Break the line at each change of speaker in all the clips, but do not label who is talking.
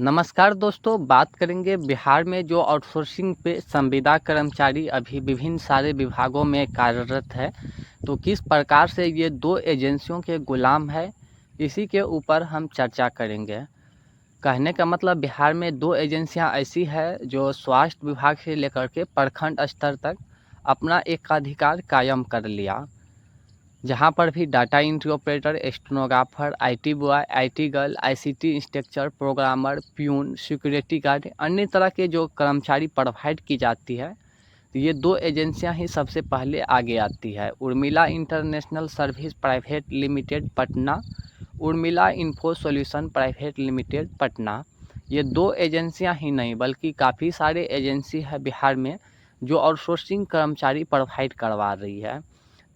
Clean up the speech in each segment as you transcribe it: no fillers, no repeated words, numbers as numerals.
नमस्कार दोस्तों, बात करेंगे बिहार में जो आउटसोर्सिंग पे संविदा कर्मचारी अभी विभिन्न सारे विभागों में कार्यरत है, तो किस प्रकार से ये दो एजेंसियों के गुलाम है, इसी के ऊपर हम चर्चा करेंगे। कहने का मतलब बिहार में दो एजेंसियां ऐसी है जो स्वास्थ्य विभाग से लेकर के प्रखंड स्तर तक अपना एकाधिकार कायम कर लिया। जहाँ पर भी data entry operator, stenographer, IT boy, IT girl, ICT instructor, programmer, peon, security guard, अन्य तरह के जो कर्मचारी प्रोवाइड की जाती है, तो ये दो एजेंसियां ही सबसे पहले आगे आती है। Urmila international service private limited Patna, Urmila info solution private limited Patna. ये दो एजेंसियां ही नहीं बल्कि काफ़ी सारे एजेंसी है बिहार में जो आउटसोर्सिंग कर्मचारी प्रोवाइड करवा रही है।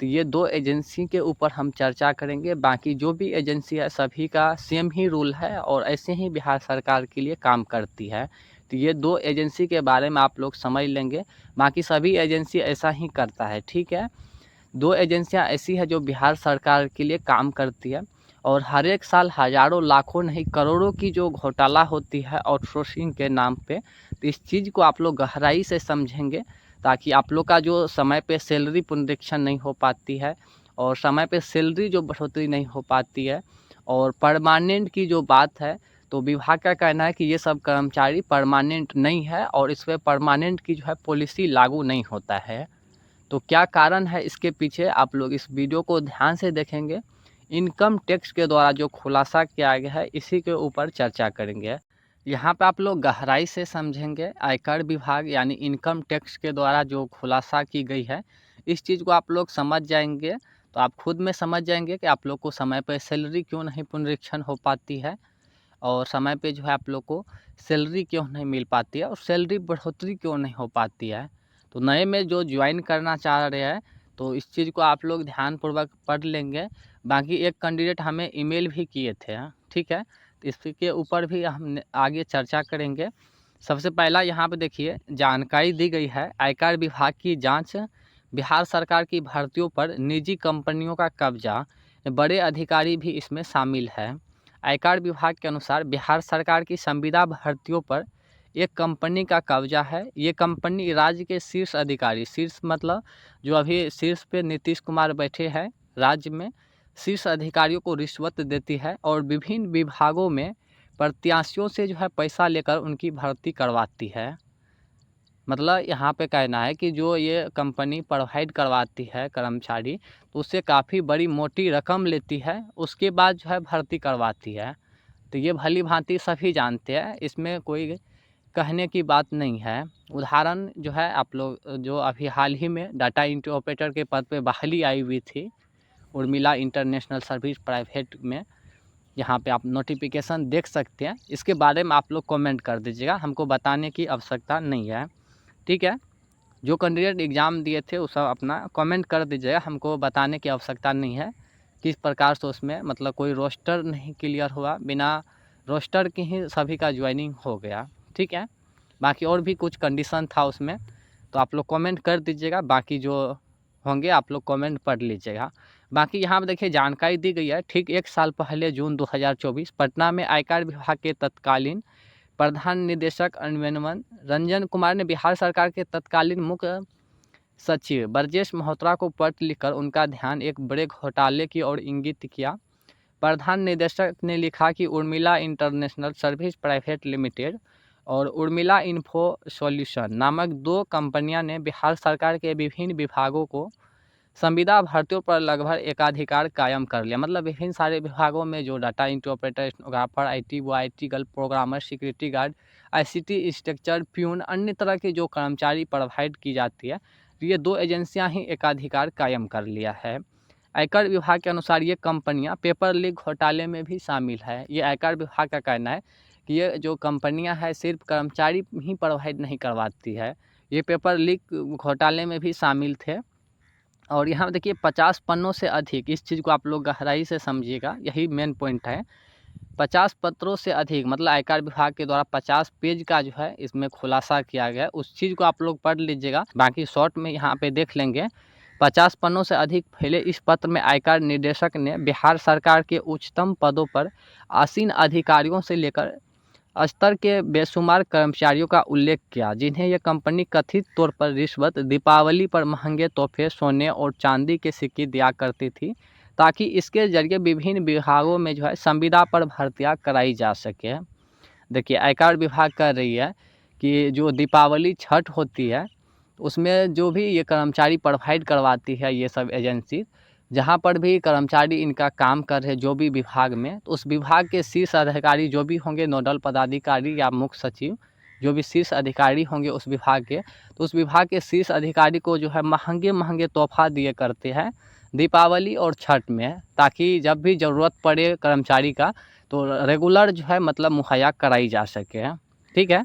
तो ये दो एजेंसी के ऊपर हम चर्चा करेंगे। बाकी जो भी एजेंसी है सभी का सेम ही रूल है और ऐसे ही बिहार सरकार के लिए काम करती है। तो ये दो एजेंसी के बारे में आप लोग समझ लेंगे। बाकी सभी एजेंसी ऐसा ही करता है, ठीक है। दो एजेंसियां ऐसी है जो बिहार सरकार के लिए काम करती है और हर एक साल हज़ारों लाखों नहीं करोड़ों की जो घोटाला होती है आउटसोर्सिंग के नाम पे, तो इस चीज़ को आप लोग गहराई से समझेंगे ताकि आप लोग का जो समय पे सैलरी पुनरीक्षण नहीं हो पाती है और समय पे सैलरी जो बढ़ोतरी नहीं हो पाती है और परमानेंट की जो बात है, तो विभाग का कहना है कि ये सब कर्मचारी परमानेंट नहीं है और इस पर परमानेंट की जो है पॉलिसी लागू नहीं होता है। तो क्या कारण है इसके पीछे, आप लोग इस वीडियो को ध्यान से देखेंगे। इनकम टैक्स के द्वारा जो खुलासा किया गया है इसी के ऊपर चर्चा करेंगे। यहाँ पे आप लोग गहराई से समझेंगे। आयकर विभाग यानी इनकम टैक्स के द्वारा जो खुलासा की गई है, इस चीज़ को आप लोग समझ जाएंगे तो आप खुद में समझ जाएंगे कि आप लोग को समय पर सैलरी क्यों नहीं पुनरीक्षण हो पाती है और समय पे जो है आप लोग को सैलरी क्यों नहीं मिल पाती है और सैलरी बढ़ोतरी क्यों नहीं हो पाती है। तो नए में जो ज्वाइन करना चाह रहे हैं तो इस चीज़ को आप लोग ध्यानपूर्वक पढ़ लेंगे। बाकी एक कैंडिडेट हमें ईमेल भी किए थे, ठीक है, तो इसके ऊपर भी हम आगे चर्चा करेंगे। सबसे पहला यहाँ पे देखिए जानकारी दी गई है, आयकर विभाग की जांच, बिहार सरकार की भर्तियों पर निजी कंपनियों का कब्जा, बड़े अधिकारी भी इसमें शामिल है। आयकर विभाग के अनुसार बिहार सरकार की संविदा भर्तियों पर एक कंपनी का कब्जा है। ये कंपनी राज्य के शीर्ष अधिकारी, शीर्ष मतलब जो अभी शीर्ष पे नीतीश कुमार बैठे हैं राज्य में, शीर्ष अधिकारियों को रिश्वत देती है और विभिन्न विभागों में प्रत्याशियों से जो है पैसा लेकर उनकी भर्ती करवाती है। मतलब यहाँ पे कहना है कि जो ये कंपनी प्रोवाइड करवाती है कर्मचारी, तो उससे काफ़ी बड़ी मोटी रकम लेती है, उसके बाद जो है भर्ती करवाती है। तो ये भली भांति सभी जानते हैं, इसमें कोई कहने की बात नहीं है। उदाहरण जो है आप लोग जो अभी हाल ही में डाटा एंट्री ऑपरेटर के पद पे बहाली आई हुई थी उर्मिला इंटरनेशनल सर्विस प्राइवेट में, यहाँ पे आप नोटिफिकेशन देख सकते हैं। इसके बारे में आप लोग कमेंट कर दीजिएगा, हमको बताने की आवश्यकता नहीं है, ठीक है। जो कैंडिडेट एग्ज़ाम दिए थे वो सब अपना कमेंट कर दीजिएगा, हमको बताने की आवश्यकता नहीं है किस प्रकार से उसमें मतलब कोई रोस्टर नहीं क्लियर हुआ, बिना रोस्टर के ही सभी का ज्वाइनिंग हो गया, ठीक है। बाकी और भी कुछ कंडीशन था उसमें, तो आप लोग कमेंट कर दीजिएगा, बाकी जो होंगे आप लोग कमेंट पढ़ लीजिएगा। बाकी यहाँ पर देखिए जानकारी दी गई है, ठीक 1 साल पहले जून 2024 पटना में आयकर विभाग के तत्कालीन प्रधान निदेशक अन्वेषण रंजन कुमार ने बिहार सरकार के तत्कालीन मुख्य सचिव ब्रजेश मल्होत्रा को पत्र लिखकर उनका ध्यान एक बड़े घोटाले की ओर इंगित किया। प्रधान निदेशक ने लिखा कि Urmila international service private limited और उर्मिला इन्फो सॉल्यूशन नामक दो कंपनियां ने बिहार सरकार के विभिन्न विभागों को संविदा भर्तियों पर लगभग एकाधिकार कायम कर लिया। मतलब विभिन्न सारे विभागों में जो data entry operator, stenographer, IT boy, IT girl, programmer, security guard, ICT instructor, peon, अन्य तरह के जो कर्मचारी प्रोवाइड की जाती है, तो ये दो एजेंसियां ही एकाधिकार कायम कर लिया है। आयकर विभाग के अनुसार ये कंपनियां पेपर लीक घोटाले में भी शामिल है। ये आयकर विभाग का कहना है कि ये जो कंपनियां हैं सिर्फ कर्मचारी ही प्रोवाइड नहीं करवाती है, ये पेपर लीक घोटाले में भी शामिल थे। और यहाँ देखिए 50 पन्नों से अधिक, इस चीज़ को आप लोग गहराई से समझिएगा, यही मेन पॉइंट है। 50 पत्रों से अधिक मतलब आयकर विभाग के द्वारा 50 पेज का जो है इसमें खुलासा किया गया है, उस चीज़ को आप लोग पढ़ लीजिएगा। बाकी शॉर्ट में यहाँ पे देख लेंगे। 50 पन्नों से अधिक फैले इस पत्र में आयकर निदेशक ने बिहार सरकार के उच्चतम पदों पर आसीन अधिकारियों से लेकर स्तर के बेशुमार कर्मचारियों का उल्लेख किया जिन्हें यह कंपनी कथित तौर पर रिश्वत, दीपावली पर महंगे तोहफे, सोने और चांदी के सिक्के दिया करती थी, ताकि इसके जरिए विभिन्न विभागों में जो है संविदा पर भर्तियाँ कराई जा सके। देखिए, आयकर विभाग कर रही है कि जो दीपावली, छठ होती है, उसमें जो भी ये कर्मचारी प्रोवाइड करवाती है, ये सब एजेंसी जहाँ पर भी कर्मचारी इनका काम कर रहे जो भी विभाग में, तो उस विभाग के शीर्ष अधिकारी जो भी होंगे, नोडल पदाधिकारी या मुख्य सचिव, जो भी शीर्ष अधिकारी होंगे उस विभाग के, तो उस विभाग के शीर्ष अधिकारी को जो है महंगे महंगे तोहफा दिए करते हैं दीपावली और छठ में, ताकि जब भी ज़रूरत पड़े कर्मचारी का तो रेगुलर जो है मतलब मुहैया कराई जा सके। ठीक है।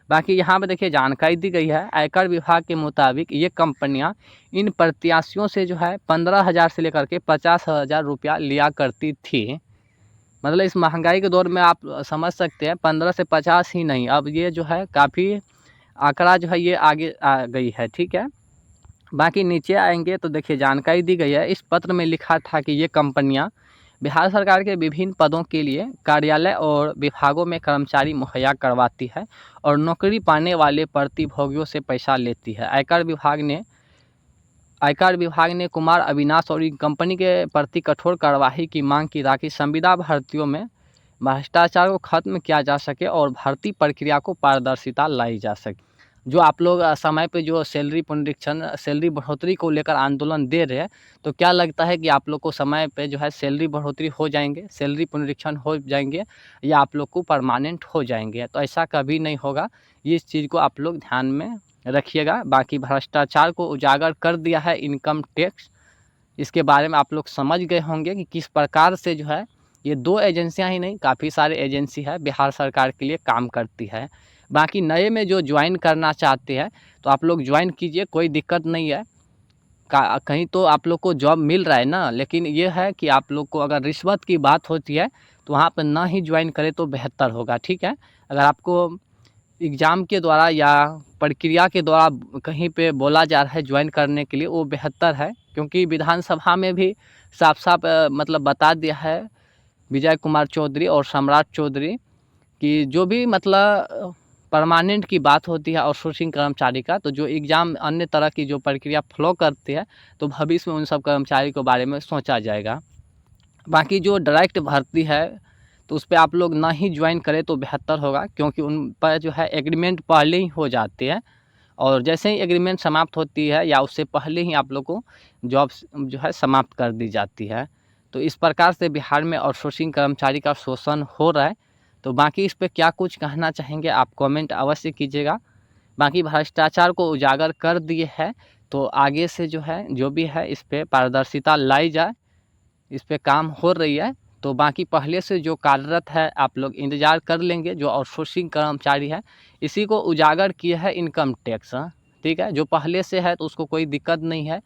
बाकी यहाँ पे देखिए जानकारी दी गई है, आयकर विभाग के मुताबिक ये कंपनियाँ इन प्रत्याशियों से जो है 15,000 से लेकर के 50,000 रुपया लिया करती थी। मतलब इस महंगाई के दौर में आप समझ सकते हैं 15 से 50 ही नहीं, अब ये जो है काफ़ी आंकड़ा जो है ये आगे आ गई है। ठीक है। बाकी नीचे आएंगे तो देखिए जानकारी दी गई है, इस पत्र में लिखा था कि ये कंपनियां बिहार सरकार के विभिन्न पदों के लिए कार्यालय और विभागों में कर्मचारी मुहैया करवाती है और नौकरी पाने वाले प्रतिभोगियों से पैसा लेती है। आयकर विभाग ने कुमार अविनाश और कंपनी के प्रति कठोर कार्रवाई की मांग की ताकि संविदा भर्तियों में भ्रष्टाचार को खत्म किया जा सके और भर्ती प्रक्रिया को पारदर्शिता लाई जा सके। जो आप लोग समय पे जो सैलरी पुनरीक्षण, सैलरी बढ़ोतरी को लेकर आंदोलन दे रहे हैं, तो क्या लगता है कि आप लोग को समय पे जो है सैलरी बढ़ोतरी हो जाएंगे, सैलरी पुनरीक्षण हो जाएंगे या आप लोग को परमानेंट हो जाएंगे? तो ऐसा कभी नहीं होगा, ये इस चीज़ को आप लोग ध्यान में रखिएगा। बाकी भ्रष्टाचार को उजागर कर दिया है इनकम टैक्स, इसके बारे में आप लोग समझ गए होंगे कि किस प्रकार से जो है ये 2 एजेंसियां ही नहीं, काफ़ी सारे एजेंसी है बिहार सरकार के लिए काम करती है। बाकी नए में जो ज्वाइन करना चाहते हैं तो आप लोग ज्वाइन कीजिए, कोई दिक्कत नहीं है। कहीं तो आप लोग को जॉब मिल रहा है ना, लेकिन ये है कि आप लोग को अगर रिश्वत की बात होती है तो वहाँ पर ना ही ज्वाइन करें तो बेहतर होगा। ठीक है। अगर आपको एग्ज़ाम के द्वारा या प्रक्रिया के द्वारा कहीं पे बोला जा रहा है ज्वाइन करने के लिए, वो बेहतर है, क्योंकि विधानसभा में भी साफ साफ मतलब बता दिया है विजय कुमार चौधरी और सम्राट चौधरी कि जो भी मतलब परमानेंट की बात होती है आउटसोर्सिंग कर्मचारी का, तो जो एग्ज़ाम अन्य तरह की जो प्रक्रिया फ्लो करती है तो भविष्य में उन सब कर्मचारी के बारे में सोचा जाएगा। बाकी जो डायरेक्ट भर्ती है तो उस पर आप लोग ना ही ज्वाइन करें तो बेहतर होगा, क्योंकि उन पर जो है एग्रीमेंट पहले ही हो जाते हैं और जैसे ही एग्रीमेंट समाप्त होती है या उससे पहले ही आप लोग को जॉब जो है समाप्त कर दी जाती है। तो इस प्रकार से बिहार में आउटसोर्सिंग कर्मचारी का शोषण हो रहा है। तो बाकी इस पर क्या कुछ कहना चाहेंगे आप कमेंट अवश्य कीजिएगा। बाकी भ्रष्टाचार को उजागर कर दिए है तो आगे से जो है जो भी है इस पर पारदर्शिता लाई जाए, इस पर काम हो रही है। तो बाकी पहले से जो कार्यरत है आप लोग इंतज़ार कर लेंगे, जो आउटसोर्सिंग कर्मचारी है इसी को उजागर किए है इनकम टैक्स। ठीक है। जो पहले से है तो उसको कोई दिक्कत नहीं है,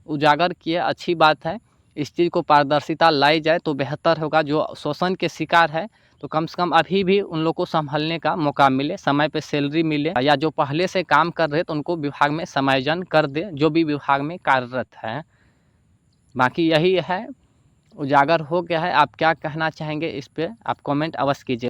उजागर किए, अच्छी बात है। इस चीज़ को पारदर्शिता लाई जाए तो बेहतर होगा। जो शोषण के शिकार है तो कम से कम अभी भी उन लोग को संभलने का मौका मिले, समय पे सैलरी मिले, या जो पहले से काम कर रहे तो उनको विभाग में समायोजन कर दे जो भी विभाग में कार्यरत है। बाकी यही है, उजागर हो गया है। आप क्या कहना चाहेंगे इस पे आप कमेंट अवश्य कीजिए।